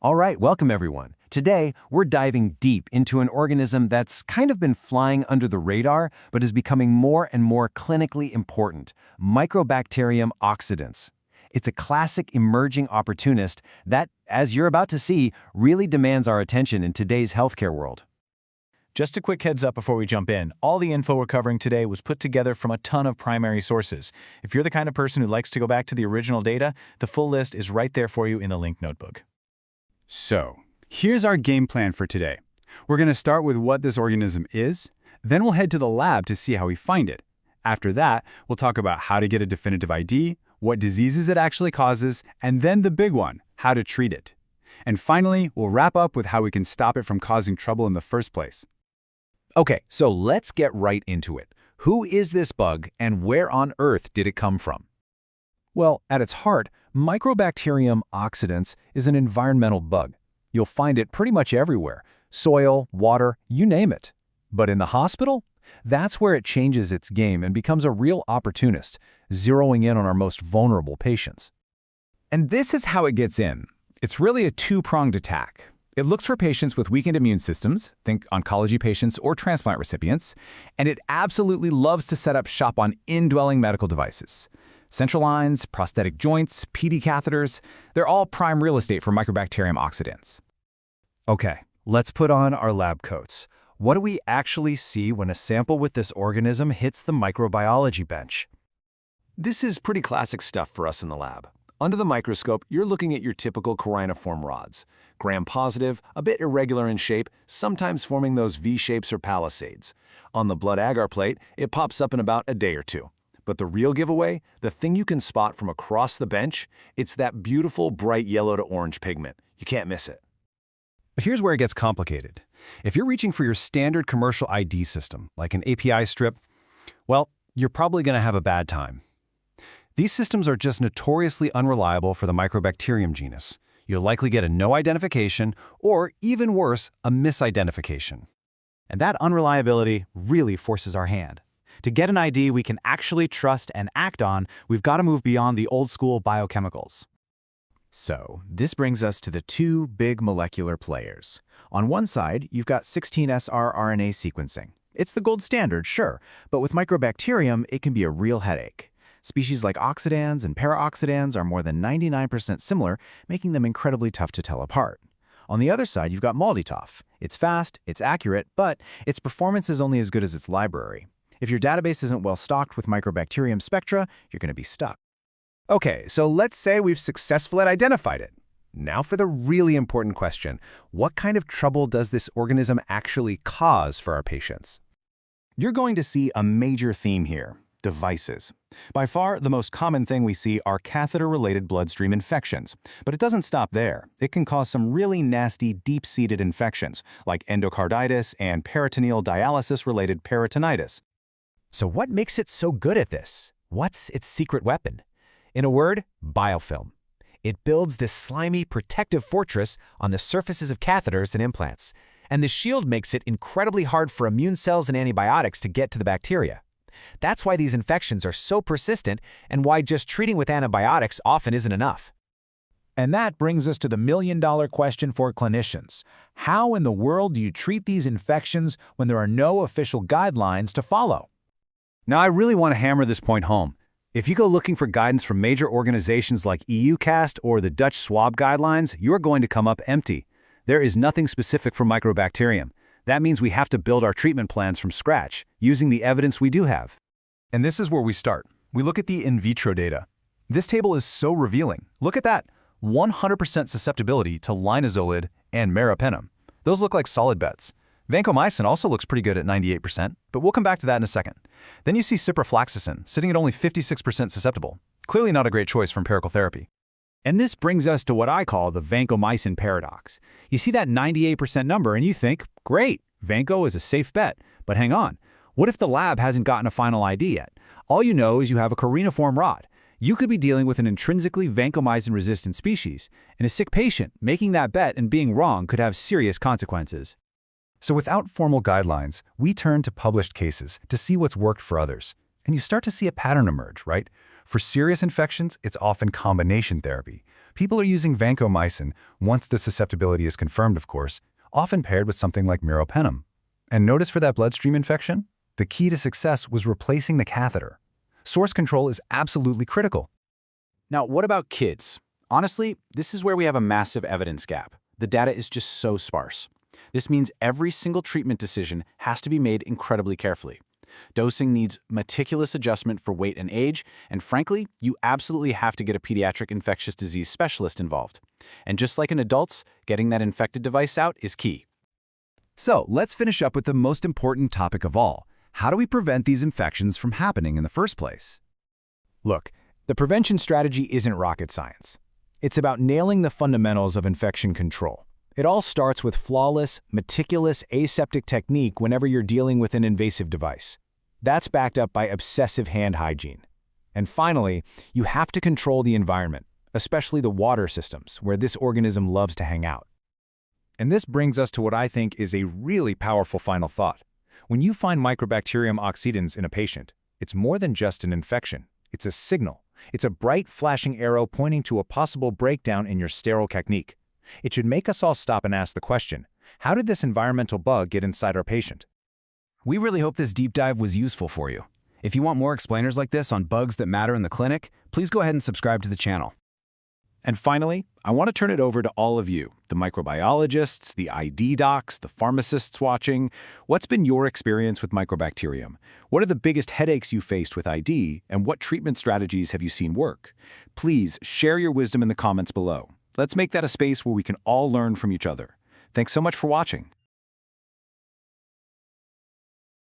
All right, welcome everyone. Today, we're diving deep into an organism that's kind of been flying under the radar, but is becoming more and more clinically important, Microbacterium oxydans. It's a classic emerging opportunist that, as you're about to see, really demands our attention in today's healthcare world. Just a quick heads up before we jump in. All the info we're covering today was put together from a ton of primary sources. If you're the kind of person who likes to go back to the original data, the full list is right there for you in the link notebook. So, here's our game plan for today. We're going to start with what this organism is, then we'll head to the lab to see how we find it. After that, we'll talk about how to get a definitive ID, what diseases it actually causes, and then the big one, how to treat it. And finally, we'll wrap up with how we can stop it from causing trouble in the first place. Okay, so let's get right into it. Who is this bug, and where on earth did it come from? Well, at its heart, Microbacterium oxydans is an environmental bug. You'll find it pretty much everywhere, soil, water, you name it. But in the hospital, that's where it changes its game and becomes a real opportunist, zeroing in on our most vulnerable patients. And this is how it gets in. It's really a two-pronged attack. It looks for patients with weakened immune systems, think oncology patients or transplant recipients, and it absolutely loves to set up shop on indwelling medical devices. Central lines, prosthetic joints, PD catheters, they're all prime real estate for Microbacterium oxydans. Okay, let's put on our lab coats. What do we actually see when a sample with this organism hits the microbiology bench? This is pretty classic stuff for us in the lab. Under the microscope, you're looking at your typical coroniform rods. Gram-positive, a bit irregular in shape, sometimes forming those V-shapes or palisades. On the blood agar plate, it pops up in about a day or two. But the real giveaway, the thing you can spot from across the bench, it's that beautiful bright yellow to orange pigment. You can't miss it. But here's where it gets complicated. If you're reaching for your standard commercial ID system, like an API strip, well, you're probably going to have a bad time. These systems are just notoriously unreliable for the Microbacterium genus. You'll likely get a no identification, or even worse, a misidentification. And that unreliability really forces our hand. To get an ID we can actually trust and act on, we've got to move beyond the old-school biochemicals. So, this brings us to the two big molecular players. On one side, you've got 16SR RNA sequencing. It's the gold standard, sure, but with Microbacterium, it can be a real headache. Species like Oxydans and Para-Oxydans are more than 99% similar, making them incredibly tough to tell apart. On the other side, you've got MALDI-TOF. It's fast, it's accurate, but its performance is only as good as its library. If your database isn't well stocked with Microbacterium spectra, you're going to be stuck. Okay, so let's say we've successfully identified it. Now for the really important question, what kind of trouble does this organism actually cause for our patients? You're going to see a major theme here: devices. By far, the most common thing we see are catheter-related bloodstream infections. But it doesn't stop there. It can cause some really nasty, deep-seated infections, like endocarditis and peritoneal dialysis-related peritonitis. So what makes it so good at this? What's its secret weapon? In a word, biofilm. It builds this slimy, protective fortress on the surfaces of catheters and implants. And the shield makes it incredibly hard for immune cells and antibiotics to get to the bacteria. That's why these infections are so persistent and why just treating with antibiotics often isn't enough. And that brings us to the million-dollar question for clinicians. How in the world do you treat these infections when there are no official guidelines to follow? Now, I really want to hammer this point home. If you go looking for guidance from major organizations like EUCAST or the Dutch swab guidelines, you're going to come up empty. There is nothing specific for Microbacterium. That means we have to build our treatment plans from scratch, using the evidence we do have. And this is where we start. We look at the in vitro data. This table is so revealing. Look at that. 100% susceptibility to linezolid and meropenem. Those look like solid bets. Vancomycin also looks pretty good at 98%, but we'll come back to that in a second. Then you see ciprofloxacin, sitting at only 56% susceptible. Clearly not a great choice for empirical therapy. And this brings us to what I call the Vancomycin paradox. You see that 98% number and you think, great, Vanco is a safe bet. But hang on, what if the lab hasn't gotten a final ID yet? All you know is you have a coroniform rod. You could be dealing with an intrinsically vancomycin-resistant species, and a sick patient making that bet and being wrong could have serious consequences. So without formal guidelines, we turn to published cases to see what's worked for others. And you start to see a pattern emerge, right? For serious infections, it's often combination therapy. People are using vancomycin, once the susceptibility is confirmed, of course, often paired with something like meropenem. And notice for that bloodstream infection? The key to success was replacing the catheter. Source control is absolutely critical. Now, what about kids? Honestly, this is where we have a massive evidence gap. The data is just so sparse. This means every single treatment decision has to be made incredibly carefully. Dosing needs meticulous adjustment for weight and age, and frankly, you absolutely have to get a pediatric infectious disease specialist involved. And just like in adults, getting that infected device out is key. So let's finish up with the most important topic of all. How do we prevent these infections from happening in the first place? Look, the prevention strategy isn't rocket science. It's about nailing the fundamentals of infection control. It all starts with flawless, meticulous, aseptic technique whenever you're dealing with an invasive device. That's backed up by obsessive hand hygiene. And finally, you have to control the environment, especially the water systems, where this organism loves to hang out. And this brings us to what I think is a really powerful final thought. When you find Microbacterium oxydans in a patient, it's more than just an infection. It's a signal. It's a bright, flashing arrow pointing to a possible breakdown in your sterile technique. It should make us all stop and ask the question, how did this environmental bug get inside our patient? We really hope this deep dive was useful for you. If you want more explainers like this on bugs that matter in the clinic, please go ahead and subscribe to the channel. And finally, I want to turn it over to all of you, the microbiologists, the ID docs, the pharmacists watching. What's been your experience with Microbacterium? What are the biggest headaches you faced with ID, and what treatment strategies have you seen work? Please share your wisdom in the comments below. Let's make that a space where we can all learn from each other. Thanks so much for watching.